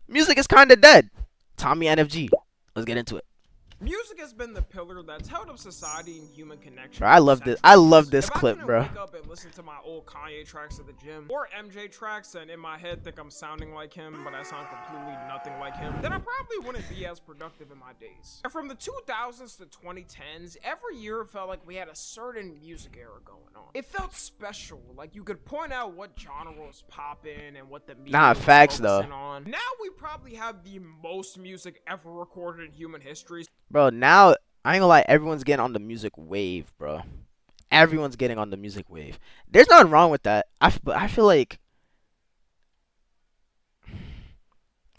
Music is kind of dead. Tommy NFG. Let's get into it. Music has been the pillar that's held up society and human connection Bro, I for love this. I love centuries. this If I clip, couldn't bro. wake up and listen to my old Kanye tracks at the gym, or MJ tracks and in my head think I'm sounding like him, but I sound completely nothing like him, then I probably wouldn't be as productive in my days. And from the 2000s to 2010s, every year felt like we had a certain music era going on. It felt special, like you could point out what genre was popping and what the media Nah, was facts focusing though. on. Now we probably have the most music ever recorded in human history. Bro, now I ain't gonna lie, everyone's getting on the music wave, bro. Everyone's getting on the music wave. There's nothing wrong with that. But I feel like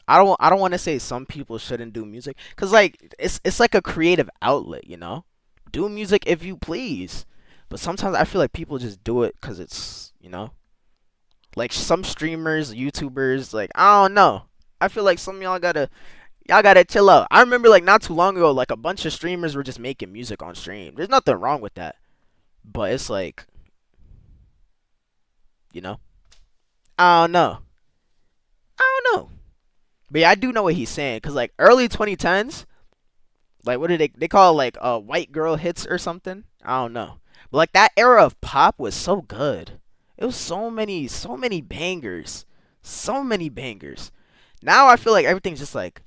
I don't want to say some people shouldn't do music, cause like it's like a creative outlet, you know. Do music if you please, but sometimes I feel like people just do it cause it's, you know, like some streamers, YouTubers, like I don't know. I feel like some of y'all gotta chill out. I remember like not too long ago, like a bunch of streamers were just making music on stream. There's nothing wrong with that, but it's like, you know, I don't know. I don't know. But yeah, I do know what he's saying, cause like early 2010s, like what did they call it, like white girl hits or something? I don't know. But like that era of pop was so good. It was so many bangers, so many bangers. Now I feel like everything's just like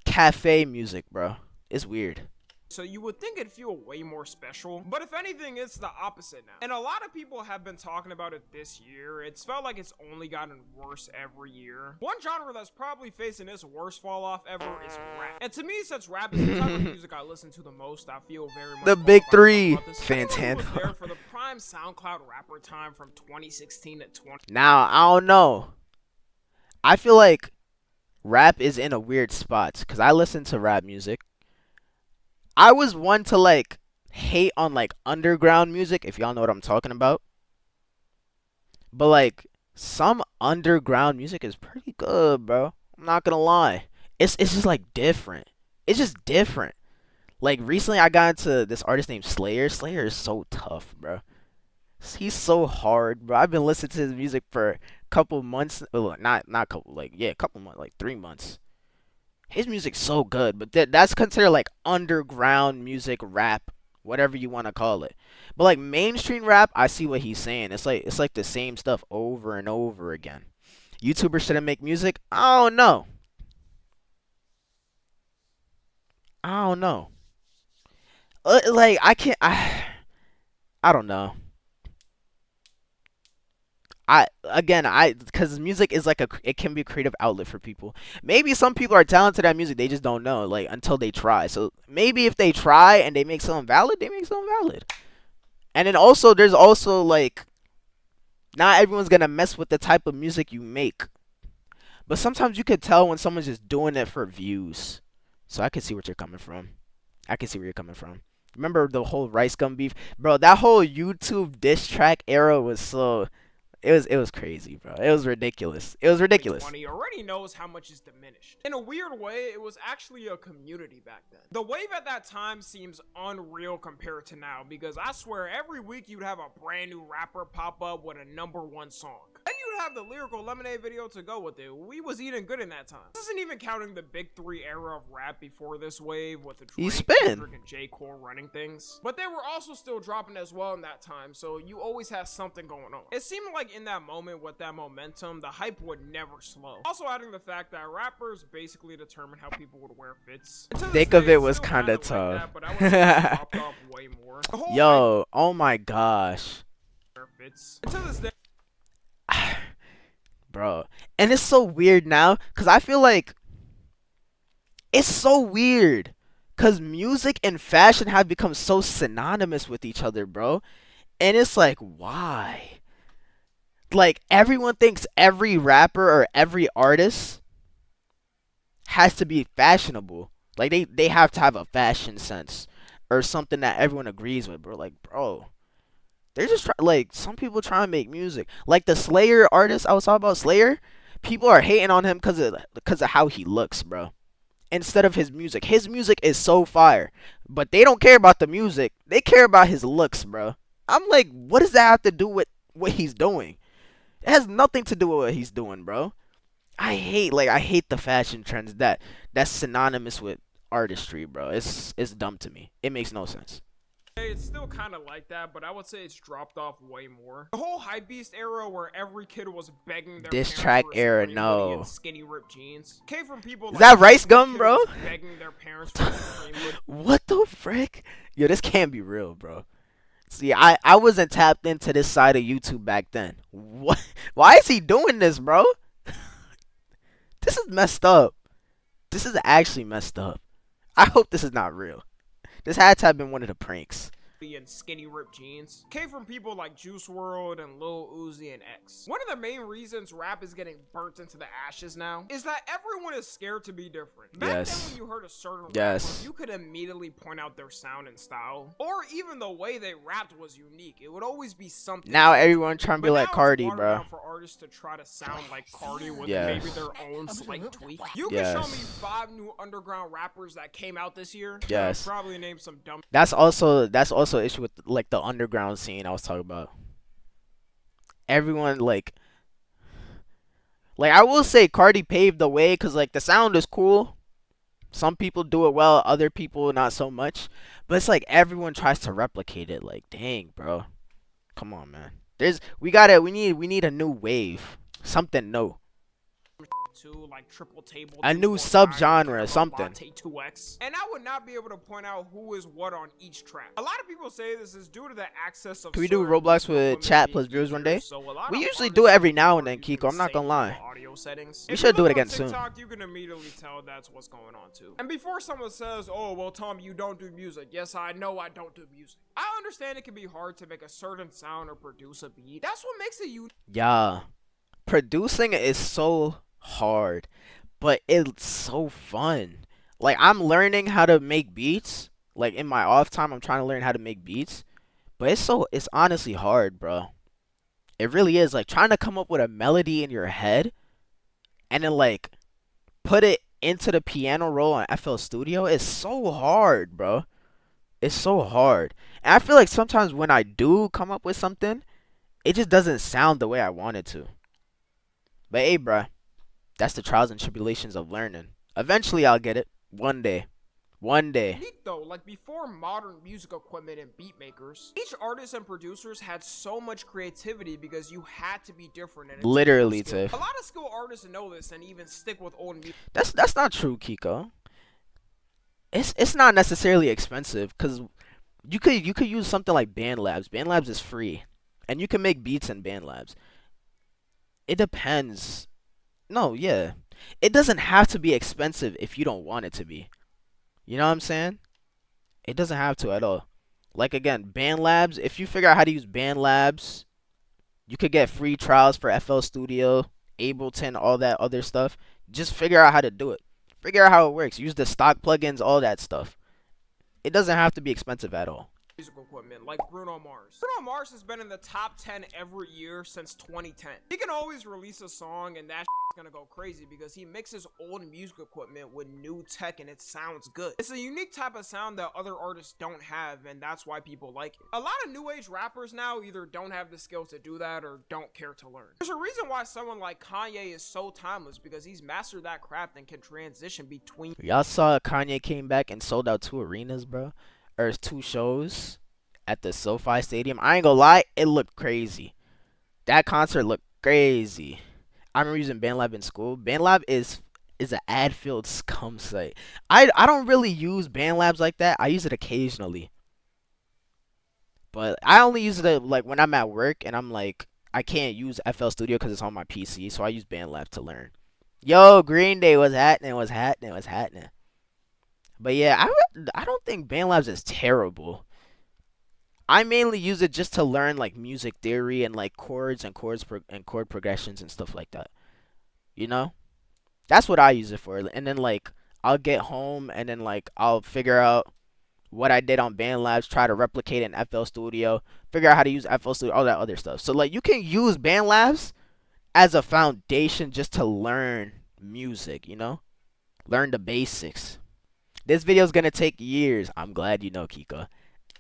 cafe music, bro. It's weird. So you would think it'd feel way more special, but if anything, it's the opposite now. And a lot of people have been talking about it this year. It's felt like it's only gotten worse every year. One genre that's probably facing its worst fall off ever is rap. And to me, since rap is the type of music I listen to the most, I feel very much The big qualified to talk three, about this. Anyone who was there Fantano. for the prime SoundCloud rapper time from 2016 to 20. Now I don't know. I feel like rap is in a weird spot because I listen to rap music. I was one to like hate on like underground music, if y'all know what I'm talking about. But like some underground music is pretty good, bro. I'm not gonna lie. It's just like different. It's just different. Like recently I got into this artist named Slayer. Slayer is so tough, bro. He's so hard, bro. I've been listening to his music for a couple months. Well, not couple, like yeah, a couple months, like 3 months. His music's so good, but that's considered like underground music, rap, whatever you want to call it. But like mainstream rap, I see what he's saying. It's like the same stuff over and over again. YouTubers shouldn't make music. I don't know. I don't know. Like I can't. I don't know. I because music is like it can be a creative outlet for people. Maybe some people are talented at music, they just don't know like until they try. So maybe if they try and they make something valid, they make something valid. And then also there's also like not everyone's gonna mess with the type of music you make. But sometimes you could tell when someone's just doing it for views. So I can see what you're coming from. I can see where you're coming from. Remember the whole Rice Gum beef, bro? That whole YouTube diss track era was so it was crazy, bro. It was ridiculous. It was ridiculous. 2020 already knows how much is diminished. In a weird way, it was actually a community back then. The wave at that time seems unreal compared to now because I swear every week you'd have a brand new rapper pop up with a #1 song. And you'd have the Lyrical Lemonade video to go with it. We was eating good in that time. This isn't even counting the big three era of rap before this wave with the He Drake, spin. Kendrick, and J. Cole running things. But they were also still dropping as well in that time, so you always had something going on. It seemed like in that moment with that momentum, the hype would never slow. Also adding the fact that rappers basically determine how people would wear fits. And to this Think of day, it it's was still kind of kinda like tough. that, but I would say it's dropped off way more. The whole hype Yo, oh my gosh, wear fits. And to this day, bro. And it's so weird now cuz I feel like it's so weird cuz music and fashion have become so synonymous with each other, bro. And it's like, why? Like everyone thinks every rapper or every artist has to be fashionable. Like they have to have a fashion sense or something that everyone agrees with, bro. Like, bro, they're just like some people try and make music. Like the Slayer artist I was talking about, Slayer. People are hating on him because of how he looks, bro. Instead of his music. His music is so fire, but they don't care about the music. They care about his looks, bro. I'm like, what does that have to do with what he's doing? It has nothing to do with what he's doing, bro. I hate the fashion trends that's synonymous with artistry, bro. It's dumb to me. It makes no sense. It's still kind of like that, but I would say it's dropped off way more. The whole Hypebeast era, where every kid was begging their Diss parents track for a era, Supreme hoodie and no. skinny ripped jeans, came from people Is like that me, Rice every Gum, kid bro? was begging their parents for a Supreme hoodie. What the frick? Yo, this can't be real, bro. See, I wasn't tapped into this side of YouTube back then. What? Why is he doing this, bro? This is messed up. This is actually messed up. I hope this is not real. This had to have been one of the pranks. And skinny ripped jeans came from people like Juice World and Lil Uzi and X. One of the main reasons rap is getting burnt into the ashes now is that everyone is scared to be different. Back then when you heard a certain rapper, you could immediately point out their sound and style, or even the way they rapped was unique. It would always be something. Now everyone trying to be like Cardi, bro. For artists to try to sound like Cardi with maybe their own slight tweak. You can show me 5 new underground rappers that came out this year. Yes. Probably name some dumb. That's also an issue with like the underground scene I was talking about. Everyone like I will say Cardi paved the way because like the sound is cool. Some people do it well, other people not so much. But it's like everyone tries to replicate it. Like, dang, bro, come on, man. We need a new wave, something new. Like triple table, a new subgenre, something. 2X. And I would not be able to point out who is what on each track. A lot of people say this is due to the access of. Can we do Roblox with chat plus viewers one day? We usually do it every now and then, Kiko. I'm not gonna lie. Audio settings. We should do it again soon. You can immediately tell that's what's going on too. And before someone says, "Oh, well, Tom, you don't do music," yes, I know I don't do music. I understand it can be hard to make a certain sound or produce a beat. That's what makes it unique. Yeah, producing is so hard, but it's so fun. Like, I'm learning how to make beats. Like, in my off time, I'm trying to learn how to make beats. But it's honestly hard, bro. It really is. Like, trying to come up with a melody in your head and then, like, put it into the piano roll on FL Studio is so hard, bro. It's so hard. And I feel like sometimes when I do come up with something, it just doesn't sound the way I want it to. But hey, bro. That's the trials and tribulations of learning. Eventually, I'll get it. One day. Unique though, like before modern music equipment and beat makers, each artist and producers had so much creativity because you had to be different. And literally, Tiff. A lot of skilled artists know this and even stick with old music. That's not true, Kiko. It's not necessarily expensive because you could use something like BandLabs. BandLabs is free, and you can make beats in BandLabs. It depends. No, yeah. It doesn't have to be expensive if you don't want it to be. You know what I'm saying? It doesn't have to at all. Like, again, BandLabs, if you figure out how to use BandLabs, you could get free trials for FL Studio, Ableton, all that other stuff. Just figure out how to do it. Figure out how it works. Use the stock plugins, all that stuff. It doesn't have to be expensive at all. Musical equipment like Bruno Mars. Bruno Mars has been in the top 10 every year since 2010. He can always release a song and that gonna go crazy because he mixes old music equipment with new tech and it sounds good. It's a unique type of sound that other artists don't have, and that's why people like it. A lot of new age rappers now either don't have the skills to do that or don't care to learn. There's a reason why someone like Kanye is so timeless, because he's mastered that craft and can transition between. Y'all saw Kanye came back and sold out 2 arenas, bro? Or 2 shows at the SoFi Stadium. I ain't gonna lie, it looked crazy. That concert looked crazy. I remember using BandLab in school. BandLab is an ad-filled scum site. I don't really use BandLabs like that. I use it occasionally. But I only use it like when I'm at work and I'm like, I can't use FL Studio because it's on my PC, so I use BandLab to learn. Yo, Green Day was happening. But yeah, I don't think BandLabs is terrible. I mainly use it just to learn like music theory and like chords and chord progressions and stuff like that. You know? That's what I use it for. And then like I'll get home and then like I'll figure out what I did on BandLabs, try to replicate it in FL Studio, figure out how to use FL Studio, all that other stuff. So like you can use BandLabs as a foundation just to learn music, you know? Learn the basics. This video is going to take years. I'm glad you know, Kiko.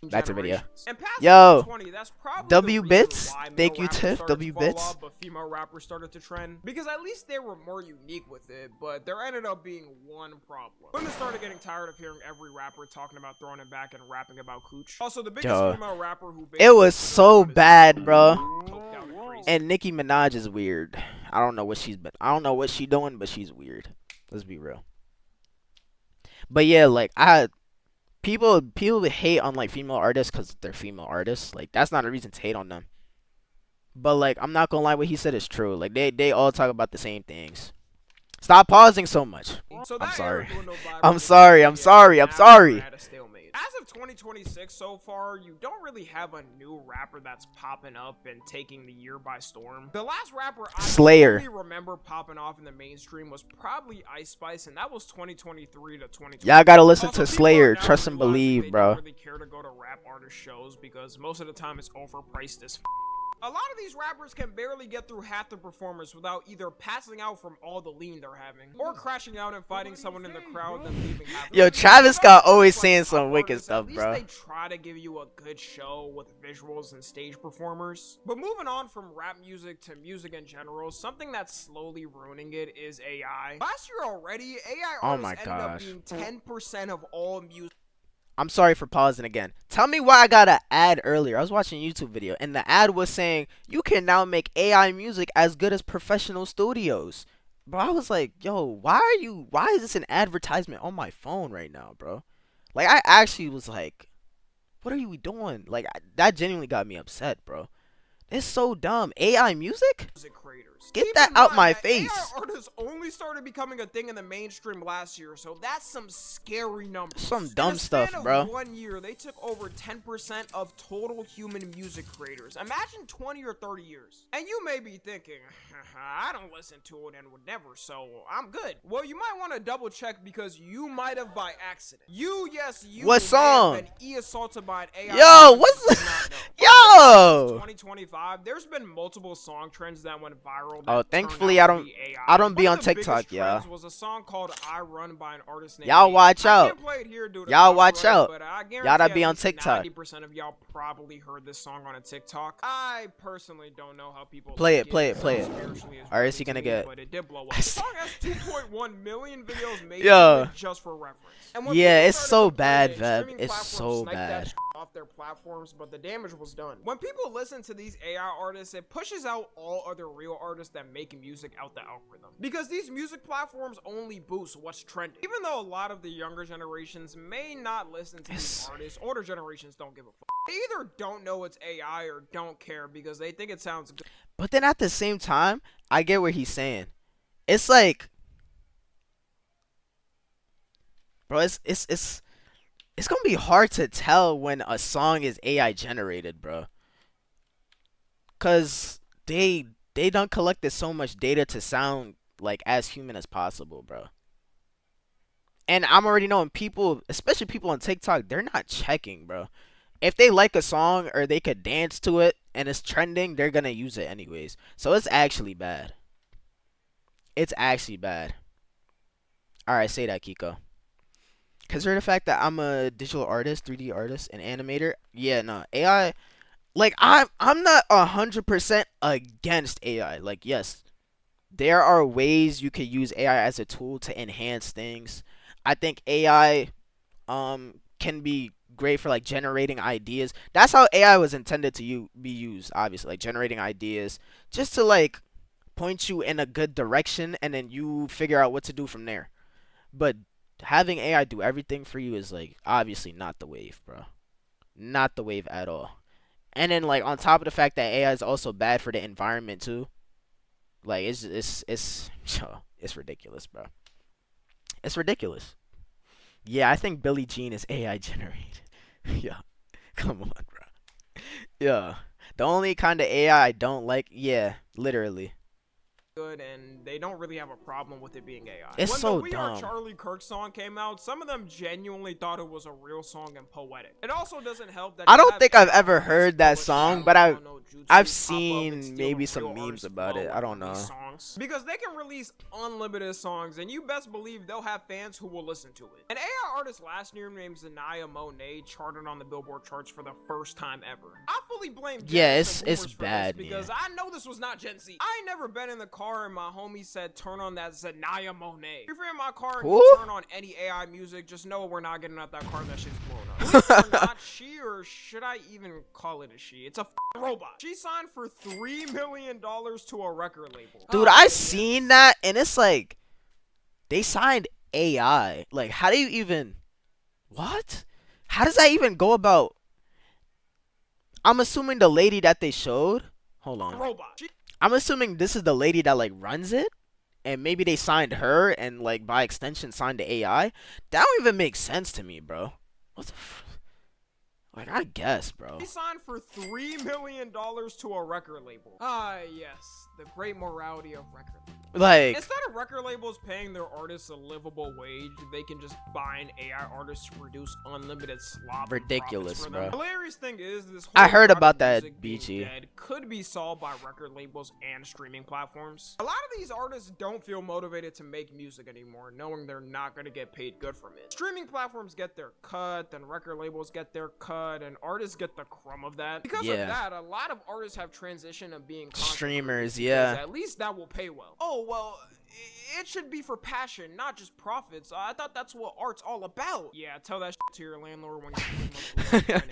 Back to video. generations. And past Yo, 2020, that's probably W the reason Bits. why male Thank you, rappers Tiff. started W to fall Bits. off, but female rappers started to trend. Because at least they were more unique with it, but there ended up being one problem. Women started getting tired of hearing every rapper talking about throwing it back and rapping about cooch. Also, the biggest Yo, female rapper who it was so basically bad, bro. coked out and crazy. And Nicki Minaj is weird. I don't know what she's doing, but she's weird. Let's be real. But yeah, like people hate on like female artists because they're female artists. Like that's not a reason to hate on them. But like I'm not gonna lie, what he said is true. Like they all talk about the same things. Stop pausing so much. So I'm sorry. I'm sorry. As of 2026 so far, you don't really have a new rapper that's popping up and taking the year by storm. The last rapper I Slayer. really remember popping off in the mainstream was probably Ice Spice, and that was 2023 to 2020. Y'all gotta listen Also, to people Slayer. are now Trust and realizing believe, they bro. don't really care to go to rap artist shows because most of the time it's overpriced as a lot of these rappers can barely get through half the performance without either passing out from all the lean they're having, or crashing out and fighting someone in the crowd, then leaving half. Yo, Travis Scott always saying some wicked stuff, bro. At least they try to give you a good show with visuals and stage performers. But moving on from rap music to music in general, something that's slowly ruining it is AI. Last year already, AI artists ended up being 10% of all music. I'm sorry for pausing again. Tell me why I got an ad earlier. I was watching a YouTube video, and the ad was saying, you can now make AI music as good as professional studios. Bro, I was like, yo, why is this an advertisement on my phone right now, bro? Like, I actually was like, what are you doing? Like, that genuinely got me upset, bro. It's so dumb. AI music? Get that out my face. AI artists only started becoming a thing in the mainstream last year, so that's some scary numbers. Some dumb stuff, bro. 1 year, they took over 10% of total human music creators. Imagine 20 or 30 years. And you may be thinking, I don't listen to it and would never, so I'm good. Well, you might want to double check because you might have by accident. You what song? Have been e-assaulted by an AI. Yo, what's yo? 2025, there's been multiple song trends that went viral. Oh, thankfully I don't be on TikTok, y'all. Was a song called "I Run" by an artist named y'all watch out. Y'all watch out. Y'all that be on TikTok. 90% of y'all probably heard this song on a TikTok. I personally don't know how people play it. Or is he gonna get? But it did blow up. The song has 2.1 million videos made just for reference. Yeah, it's so bad, Veb. It's so bad. Off their platforms, but the damage was done. When people listen to these AI artists, it pushes out all other real artists that make music out the algorithm. Because these music platforms only boost what's trending. Even though a lot of the younger generations may not listen to these artists, older generations don't give a fuck. They either don't know it's AI or don't care because they think it sounds good. But then at the same time, I get what he's saying. It's like, bro, it's gonna be hard to tell when a song is AI generated, bro. Cause they done collected so much data to sound like as human as possible, bro. And I'm already knowing people, especially people on TikTok, they're not checking, bro. If they like a song or they could dance to it and it's trending, they're gonna use it anyways. So it's actually bad. It's actually bad. Alright, say that, Kiko. Consider the fact that I'm a digital artist, 3D artist, and animator. Yeah, no, AI. Like I'm not 100% against AI. Like yes, there are ways you could use AI as a tool to enhance things. I think AI can be great for like generating ideas. That's how AI was intended to be used, obviously, like generating ideas just to like point you in a good direction and then you figure out what to do from there. But having AI do everything for you is like obviously not the wave, bro. Not the wave at all. And then like on top of the fact that AI is also bad for the environment too. Like it's ridiculous, bro. It's ridiculous. Yeah, I think Billie Jean is AI generated. Yeah. Come on, bro. Yeah. The only kind of AI I don't like, yeah, literally. Good, and they don't really have a problem with it being AI. It's when so the We dumb. Are Charlie Kirk song came out, some of them genuinely thought it was a real song and poetic. It also doesn't help that I don't think I've ever heard that song, but I've I've seen maybe some memes about it. I don't know. accounts because they can release unlimited songs and you best believe they'll have fans who will listen to it. An AI artist last year named Zanaya Monet charted on the Billboard charts for the first time ever. I fully blame Gen Yeah, Z it's boomers for bad, this because yeah. I know this was not Gen Z. I ain't never been in the car and my homie said turn on that Zanaya Monet. If you're in my car and Who? you turn on any AI music, just know we're not getting out that car, that shit's blown up. Believe it or not, she, or should I even call it a she? It's a robot. She signed for $3 million to a record label. Dude, I seen that, and it's like, they signed AI. Like, how do you even, what? How does that even go about? I'm assuming the lady that they showed, hold on. Robot. I'm assuming this is the lady that, like, runs it, and maybe they signed her, and, like, by extension signed the AI. That don't even make sense to me, bro. What the like, I guess, bro. He signed for $3 million to a record label. Yes, the great morality of record labels. Like, Instead of record labels paying their artists a livable wage, they can just buy an AI artist to produce unlimited slop. Ridiculous, for them. bro. The hilarious thing is, this whole I heard genre about of that, music being BG. dead could be solved by record labels and streaming platforms. A lot of these artists don't feel motivated to make music anymore, knowing they're not going to get paid good from it. Streaming platforms get their cut, then record labels get their cut, and artists get the crumb of that. Because Yeah. of that, a lot of artists have transitioned to being content Streamers, creators, because yeah. at least that will pay well. Oh, well, it should be for passion, not just profits. I thought that's what art's all about. Yeah, tell that shit to your landlord when you're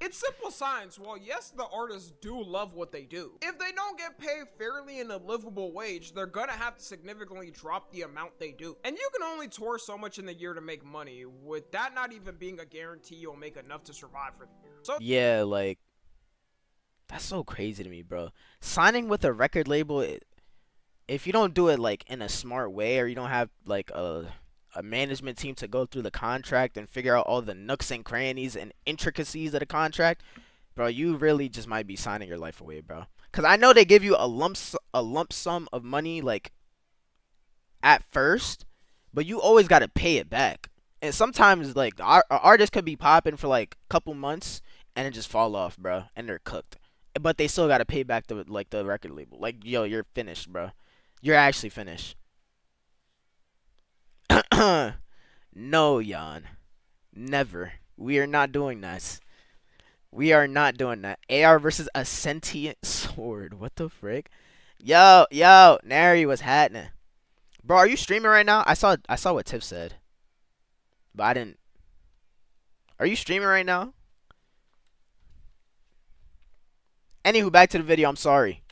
It's simple science. While yes, the artists do love what they do, if they don't get paid fairly in a livable wage, they're gonna have to significantly drop the amount they do. And you can only tour so much in the year to make money, with that not even being a guarantee you'll make enough to survive for the year. So yeah, like, that's so crazy to me, bro. Signing with a record label, if you don't do it, like, in a smart way, or you don't have, like, a management team to go through the contract and figure out all the nooks and crannies and intricacies of the contract, bro, you really just might be signing your life away, bro. Because I know they give you a lump sum of money, like, at first, but you always got to pay it back. And sometimes, like, artists could be popping for, like, a couple months and then just fall off, bro, and they're cooked. But they still got to pay back the record label. Like, yo, you're finished, bro. You're actually finished. No, Jan. Never. We are not doing this. We are not doing that. AR versus a sentient sword. What the frick? Yo, Nary, what's happening? Bro, are you streaming right now? I saw what Tiff said. But I didn't. Are you streaming right now? Anywho, back to the video. I'm sorry.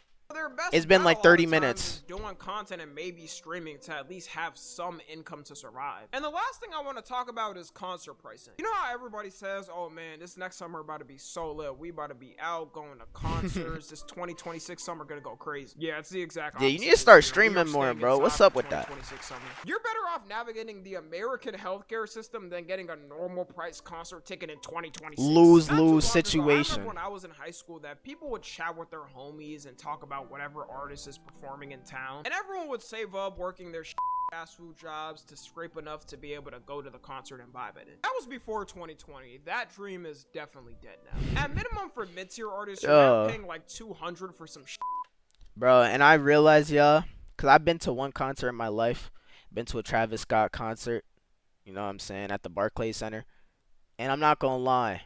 It's been like 30 minutes. Doing content and maybe streaming to at least have some income to survive. And the last thing I want to talk about is concert pricing. You know how everybody says, oh man, this next summer about to be so lit. We about to be out going to concerts. This 2026 summer gonna go crazy. Yeah, it's the exact opposite. Yeah, you need to start streaming more, bro. What's up with that? Summer. You're better off navigating the American healthcare system than getting a normal price concert ticket in 2026. Lose-lose I situation. remember when I was in high school that people would chat with their homies and talk about whatever artist is performing in town, and everyone would save up working their fast food jobs to scrape enough to be able to go to the concert and vibe at it. That was before 2020. That dream is definitely dead now. At minimum for mid-tier artists, you're now paying like $200 for some bro. And I realized, y'all, because I've been to one concert in my life, been to a Travis Scott concert, you know what I'm saying, at the Barclays Center, and I'm not gonna lie,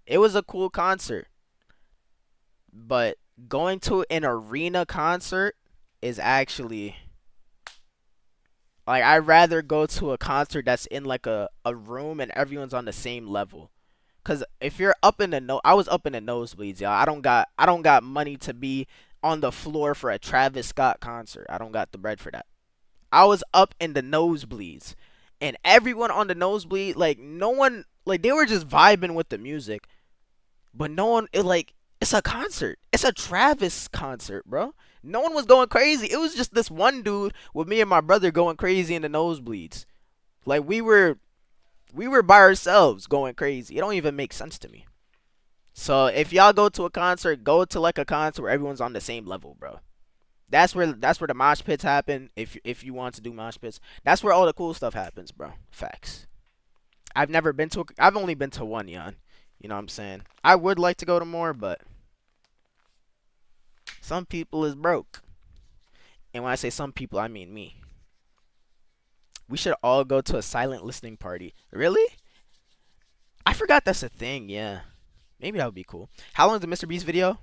it was a cool concert, but going to an arena concert is actually, like, I'd rather go to a concert that's in like a room and everyone's on the same level. Cause if you're up in the I was up in the nosebleeds, y'all. I don't got money to be on the floor for a Travis Scott concert. I don't got the bread for that. I was up in the nosebleeds, and everyone on the nosebleed, like, no one, like, they were just vibing with the music, but no one, it's a concert. It's a Travis concert, bro. No one was going crazy. It was just this one dude with me and my brother going crazy in the nosebleeds. Like, we were by ourselves going crazy. It don't even make sense to me. So if y'all go to a concert, go to like a concert where everyone's on the same level, bro. That's where the mosh pits happen. If you want to do mosh pits, that's where all the cool stuff happens, bro. Facts. I've only been to one, Jan. You know what I'm saying? I would like to go to more, but some people is broke. And when I say some people, I mean me. We should all go to a silent listening party. Really? I forgot that's a thing. Yeah. Maybe that would be cool. How long is the Mr. Beast video?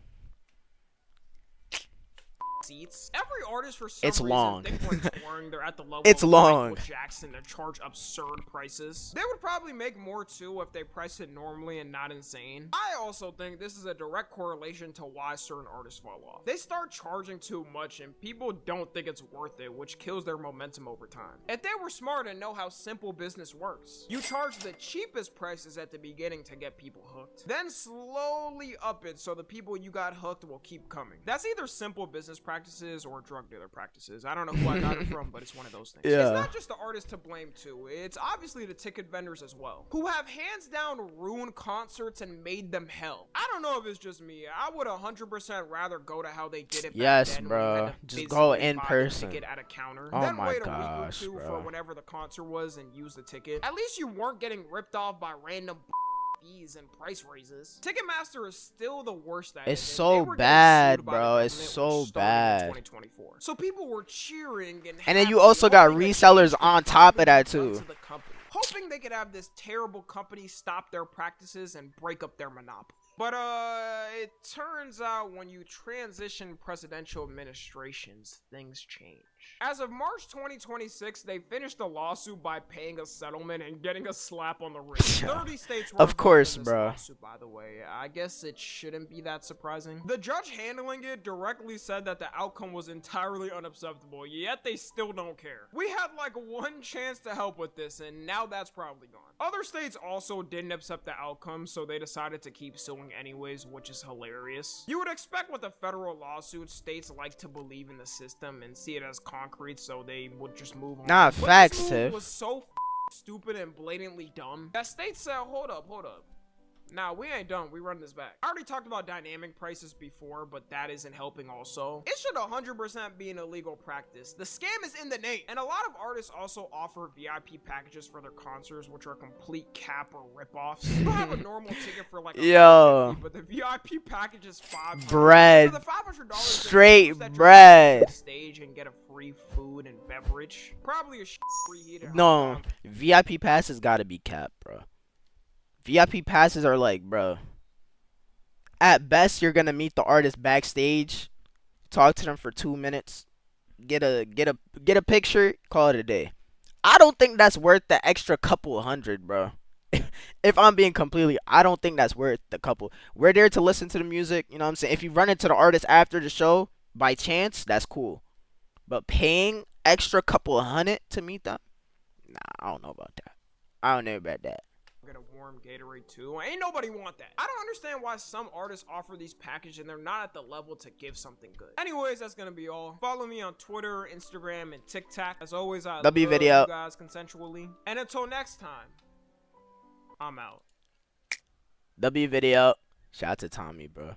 Seats. Every artist for some It's reason long. think when touring they're at the level It's of long. Michael Jackson to charge absurd prices. They would probably make more too if they priced it normally and not insane. I also think this is a direct correlation to why certain artists fall off. They start charging too much and people don't think it's worth it, which kills their momentum over time. If they were smart and know how simple business works, you charge the cheapest prices at the beginning to get people hooked, then slowly up it so the people you got hooked will keep coming. That's either simple business practices or drug dealer practices. I don't know who I got it from, but it's one of those things. Yeah. It's not just the artists to blame too. It's obviously the ticket vendors as well, who have hands down ruined concerts and made them hell. I don't know if it's just me. I would 100% rather go to how they did it back Yes, then when you had bro. to Just go physically in buy the person. ticket at a counter, Oh then my wait gosh, a week or two bro. for whenever the concert was and use the ticket. At least you weren't getting ripped off by random fees and price raises. Ticketmaster is still the worst at it. It's and so they were getting bad, sued by the bro. It's government, so which started in bad. 2024. So people were cheering And then you happy, also got hoping a resellers change could on top of finally that be done too. to the company, hoping they could have this terrible company stop their practices and break up their monopoly. But it turns out when you transition presidential administrations, things change. As of March 2026, they finished the lawsuit by paying a settlement and getting a slap on the wrist. 30 states were Of course, involved in this bro. lawsuit, by the way. I guess it shouldn't be that surprising. The judge handling it directly said that the outcome was entirely unacceptable, yet they still don't care. We had like one chance to help with this, and now that's probably gone. Other states also didn't accept the outcome, so they decided to keep suing anyways, which is hilarious. You would expect with a federal lawsuit, states like to believe in the system and see it as concrete, so they would just move on. Nah, But facts, this move Tiff. was so stupid and blatantly dumb that states said, hold up. Nah, we ain't done. We run this back. I already talked about dynamic prices before, but that isn't helping also. It should 100% be an illegal practice. The scam is in the name. And a lot of artists also offer VIP packages for their concerts, which are complete cap or ripoffs. You have a normal ticket for like Yo. $150, but the VIP package is $500. Bread. For the $500, Straight they use that bread. to the stage and get a free food and beverage. Probably a free heater. No, VIP passes gotta be capped, bro. VIP passes are like, bro. At best, you're gonna meet the artist backstage, talk to them for 2 minutes, get a picture, call it a day. I don't think that's worth the extra couple hundred, bro. If I'm being completely, I don't think that's worth the couple. We're there to listen to the music, you know what I'm saying? If you run into the artist after the show by chance, that's cool. But paying extra couple hundred to meet them, nah, I don't know about that. I don't know about that. Get a warm Gatorade too. Ain't nobody want that. I don't understand why some artists offer these packages and they're not at the level to give something good. Anyways, that's gonna be all. Follow me on Twitter, Instagram, and TikTok. As always, I W love video. you guys consensually. And until next time, I'm out. W video. Shout out to Tommy, bro.